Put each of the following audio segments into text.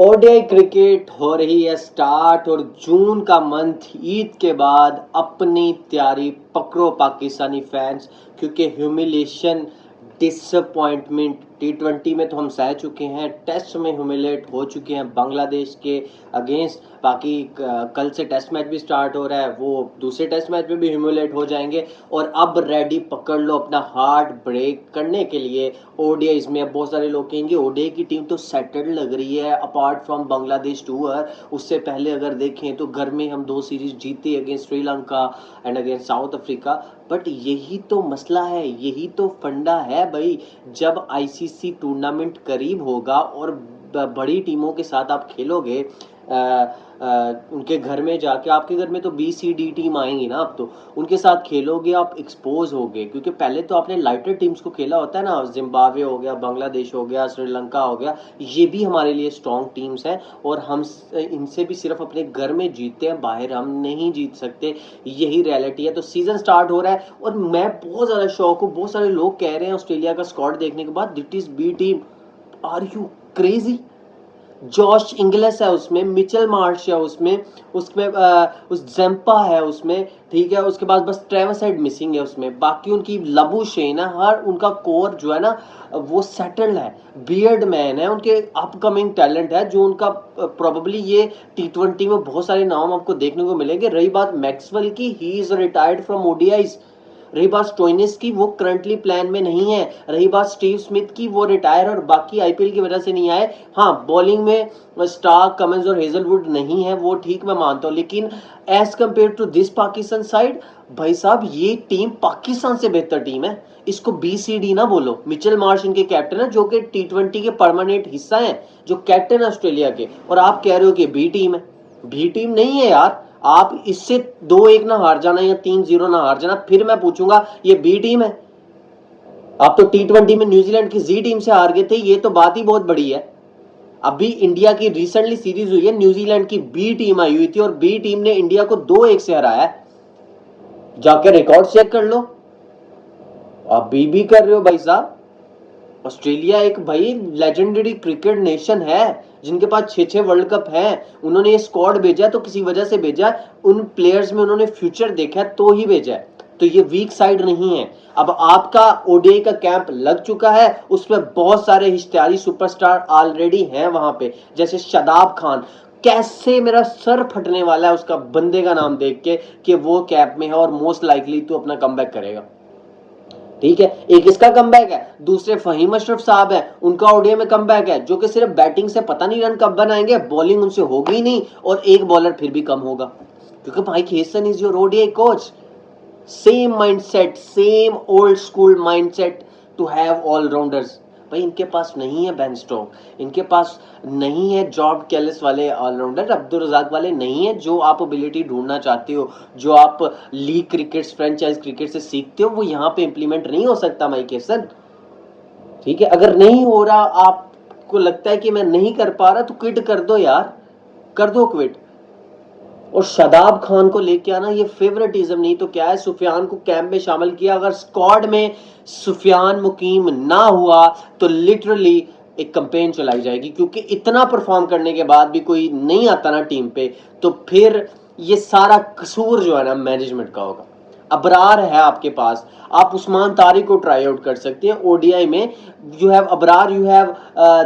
ODI cricket हो रही है स्टार्ट और जून का मंथ ईद के बाद अपनी तैयारी पकड़ो पाकिस्तानी फैंस, क्योंकि ह्यूमिलेशन डिसअपॉइंटमेंट टी20 में तो हम सह चुके हैं, टेस्ट में ह्यूमिलेट हो चुके हैं बांग्लादेश के अगेंस्ट। बाकी कल से टेस्ट मैच भी स्टार्ट हो रहा है, वो दूसरे टेस्ट मैच में भी ह्यूमिलेट हो जाएंगे। और अब रेडी पकड़ लो अपना हार्ट ब्रेक करने के लिए ओडीआईज में। अब बहुत सारे लोग कहेंगे ओडीआई की टीम तो सेटल्ड लग रही है अपार्ट फ्रॉम बांग्लादेश टूर। उससे पहले अगर देखें तो घर में हम 2 सीरीज जीते against Sri Lanka and against south Africa. But यही तो मसला है, यही तो फंडा है भाई। जब आईसीसी टूर्नामेंट करीब होगा और बड़ी टीमों के साथ आप खेलोगे, उनके घर में जाके, आपके घर में तो BCD टीम आएंगी ना, अब तो उनके साथ खेलोगे आप एक्सपोज होगे। क्योंकि पहले तो आपने लाइटर टीम्स को खेला होता है ना, जिम्बाब्वे हो गया, बांग्लादेश हो गया, श्रीलंका हो गया, ये भी हमारे लिए स्ट्रॉन्ग टीम्स हैं और हम इनसे भी सिर्फ अपने घर में जीतते हैं, बाहर हम नहीं जीत सकते। यही रियलिटी है। तो सीजन स्टार्ट हो रहा है और मैं बहुत ज़्यादा शौक हूँ। बहुत सारे लोग कह रहे हैं ऑस्ट्रेलिया का स्क्वाड देखने के बाद, this is B team. Are you crazy? Josh Inglis है उसमें, मिचेल मार्श है उसमें उस जेम्पा है उसमें, ठीक है। उसके बाद बस ट्रेविस हेड मिसिंग है उसमें, बाकी उनकी लबुशेन है, हर उनका कोर जो है ना वो सेटल्ड है। बियर्ड मैन है, उनके अपकमिंग टैलेंट है जो उनका प्रोबेबली ये टी20 में बहुत सारे नाम आपको देखने को मिलेंगे। रही बात मैक्सवेल की, he is retired from ODIs. रही बात स्टोइनिस की, वो करंटली प्लान में नहीं है। रही बात स्टीव स्मिथ की, वो रिटायर और बाकी आईपीएल की वजह से नहीं आए। हाँ, बॉलिंग में स्टार्क, कमिंस और हेजलवुड नहीं है, वो ठीक मैं मानता हूँ, लेकिन as compare to this Pakistan side, भाई साहब ये टीम पाकिस्तान से बेहतर टीम है। इसको BCD ना बोलो। मिचेल मार्श इनके कैप्टन है जो कि टी20 के परमानेंट हिस्सा है, जो कैप्टन है ऑस्ट्रेलिया के, और आप कह रहे हो कि बी टीम है। बी टीम नहीं है यार। आप इससे 2-1 ना हार जाना या 3-0 ना हार जाना, फिर मैं पूछूंगा ये बी टीम है। आप तो टी20 में न्यूजीलैंड की जी टीम से हार गए थे, ये तो बात ही बहुत बड़ी है। अभी इंडिया की रिसेंटली सीरीज हुई है, न्यूजीलैंड की बी टीम आई हुई थी और बी टीम ने इंडिया को 2-1 से हराया है। जाकर रिकॉर्ड चेक कर लो। आप भी कर रहे हो भाई साहब। ऑस्ट्रेलिया एक भाई लेजेंडरी क्रिकेट नेशन है, जिनके पास 6-6 वर्ल्ड कप हैं। उन्होंने ये स्क्वाड भेजा तो किसी वजह से भेजा, उन प्लेयर्स में उन्होंने फ्यूचर देखा तो ही भेजा है। तो ये वीक साइड नहीं है। अब आपका ओडीआई का कैंप लग चुका है, उसमें बहुत सारे इश्तिहारी सुपरस्टार ऑलरेडी हैं वहां पे, जैसे शादाब खान। कैसे मेरा सर फटने वाला है उसका बंदे का नाम देख के कि वो कैंप में है और मोस्ट लाइकली तो अपना कमबैक करेगा। ठीक है, एक इसका कमबैक है, दूसरे फहीम अशरफ साहब है, उनका ओडीआई में कमबैक है, जो कि सिर्फ बैटिंग से पता नहीं रन कब बनाएंगे, बॉलिंग उनसे होगी ही नहीं और एक बॉलर फिर भी कम होगा, क्योंकि Mike Hesson is your ODI coach. Same mindset, same old school mindset to have allrounders. भाई इनके पास नहीं है बेन स्टोक, इनके पास नहीं है जॉब कैलिस वाले ऑलराउंडर, अब्दुल रजाक वाले नहीं है, जो आप एबिलिटी ढूंढना चाहते हो, जो आप लीग क्रिकेट, फ्रेंचाइज क्रिकेट से सीखते हो, वो यहाँ पे इंप्लीमेंट नहीं हो सकता माइक हेसन। ठीक है, अगर नहीं हो रहा, आपको लगता है कि मैं नहीं कर पा रहा, तो क्विट कर दो यार, कर दो क्विट। और शादाब खान को लेके आना ये फेवरेटिज्म नहीं तो क्या है। सुफियान को कैंप में शामिल किया, अगर स्क्वाड में सुफियान मुकीम ना हुआ तो लिटरली एक कंपेन चलाई जाएगी, क्योंकि इतना परफॉर्म करने के बाद भी कोई नहीं आता ना टीम पे, तो फिर ये सारा कसूर जो है ना मैनेजमेंट का होगा। अबरार है आपके पास, आप उस्मान तारिक को ट्राई आउट कर सकते हैं ओडीआई में। You have Abrar, you have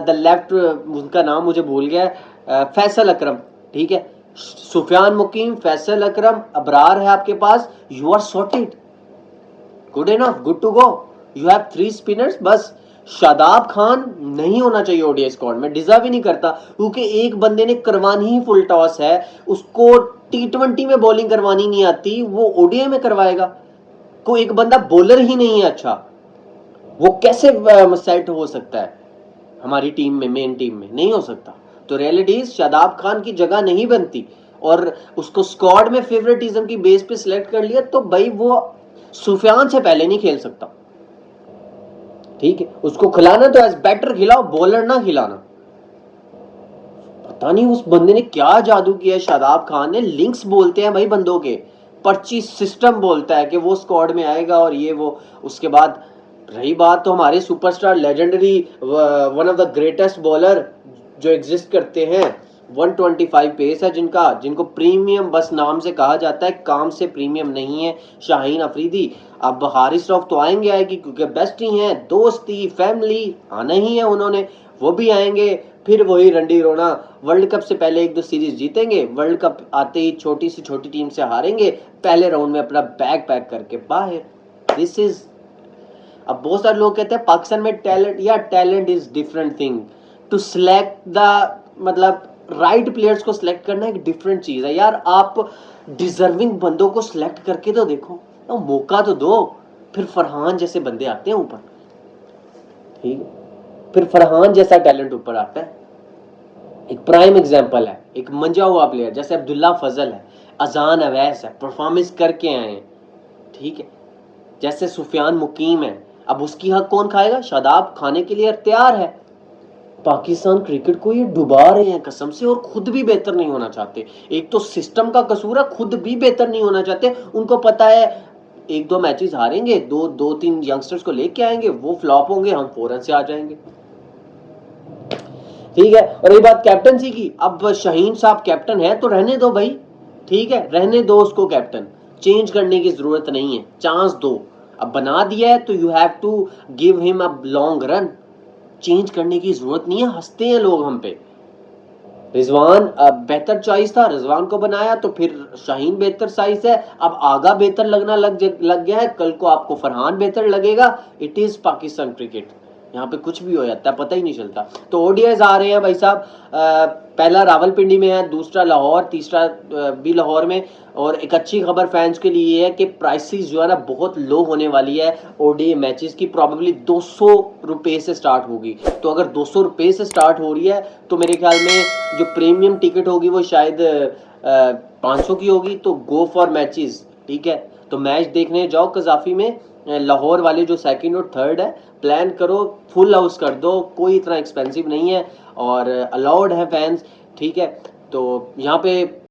the left, उनका नाम मुझे भूल गया, फैसल अकरम। ठीक है, सुफियान मुकीम, फैसल अकरम, अबरार है आपके पास, you are sorted, good enough, good to go. You have 3 spinners बस। शादाब खान नहीं होना चाहिए ओडीआई स्क्वाड में, डिजर्व ही नहीं करता, क्योंकि एक बंदे ने करवानी ही फुल टॉस है, उसको टी20 में बॉलिंग करवानी नहीं आती, वो ओडीआई में करवाएगा। कोई एक बंदा बॉलर ही नहीं है अच्छा, वो कैसे सेट हो सकता है हमारी टीम में, मेन टीम में नहीं हो सकता। तो रियलिटी शादाब खान की जगह नहीं बनती, और उसको स्क्वाड में फेवरेटिज्म की बेस पे सिलेक्ट कर लिया तो भाई वो सुफियान से पहले नहीं खेल सकता। ठीक है, उसको खिलाना तो एज बैटर खिलाओ, बॉलर ना खिलाना। पता नहीं उस बंदे ने क्या जादू किया है, शादाब खान ने। लिंक्स बोलते हैं भाई बंदों के, पर्ची सिस्टम बोलता है कि वो स्क्वाड में आएगा और ये वो। उसके बाद रही बात तो हमारे superstar legendary one of the greatest bowler जो एग्जिस्ट करते हैं 125 पेस है जिनका, जिनको प्रीमियम बस नाम से कहा जाता है, काम से प्रीमियम नहीं है। शाहीन अफरीदी, अब हारिस रऊफ तो आएंगे आएगी क्योंकि बेस्ट ही हैं, दोस्ती फैमिली आना ही है उन्होंने, वो भी आएंगे। फिर वही रंडी रोना, वर्ल्ड कप से पहले 1-2 सीरीज जीतेंगे, वर्ल्ड कप आते ही छोटी से छोटी टीम से हारेंगे, पहले राउंड में अपना बैग पैक करके बाहर। दिस इज, अब बहुत सारे लोग कहते हैं पाकिस्तान में टैलेंट, या talent is different thing, to select the, मतलब राइट प्लेयर्स को सिलेक्ट करना एक डिफरेंट चीज है यार। आप डिजर्विंग बंदों को सिलेक्ट करके तो देखो, तो मौका तो दो। फिर फरहान जैसे बंदे आते हैं ऊपर, ठीक है, फिर फरहान जैसा टैलेंट ऊपर आता है। एक प्राइम एग्जांपल है, एक मंजा हुआ प्लेयर जैसे अब्दुल्ला फजल है, अजान अवैस है, परफॉर्मेंस करके आए हैं, ठीक है, जैसे सुफियान मुकीम है। अब उसकी हक कौन खाएगा? शादाब खाने के लिए तैयार है। पाकिस्तान क्रिकेट को ये डुबा रहे हैं कसम से, और खुद भी बेहतर नहीं होना चाहते। एक तो सिस्टम का कसूर है, खुद भी बेहतर नहीं होना चाहते। उनको पता है 1-2 मैचेस हारेंगे, 2-3 यंगस्टर्स को लेके आएंगे, वो फ्लॉप होंगे, हम फौरन से आ जाएंगे, ठीक है। और ये बात कैप्टनसी की, अब शाहीन साहब कैप्टन है तो रहने दो भाई, ठीक है, रहने दो उसको कैप्टन, चेंज करने की जरूरत नहीं है, चांस दो। अब बना दिया है तो you have to give him a long run, change करने की जरूरत नहीं है। हंसते हैं लोग हम पे। रिजवान बेहतर चॉइस था, रिजवान को बनाया, तो फिर शाहीन बेहतर साइज है, अब आगा बेहतर लगना लग गया है, कल को आपको फरहान बेहतर लगेगा। इट इज पाकिस्तान क्रिकेट, यहाँ पे कुछ भी हो जाता है, पता ही नहीं चलता। तो ओडीआईज आ रहे हैं भाई साहब, पहला रावलपिंडी में है, दूसरा लाहौर, तीसरा भी लाहौर में। और एक अच्छी खबर फैंस के लिए है कि प्राइसेस जो है ना बहुत लो होने वाली है। ओडीआई मैचेस की प्रॉबेबली 200 रुपये से स्टार्ट होगी। तो अगर 200 रुपये से स्टार्ट हो रही है तो मेरे ख्याल में जो प्रीमियम टिकट होगी वो शायद 500 की होगी। तो गो फॉर मैचेस, ठीक है। तो मैच देखने जाओ कजाफी में, लाहौर वाले जो सेकंड और थर्ड है, प्लान करो, फुल हाउस कर दो, कोई इतना एक्सपेंसिव नहीं है और अलाउड है फैंस, ठीक है। तो यहाँ पे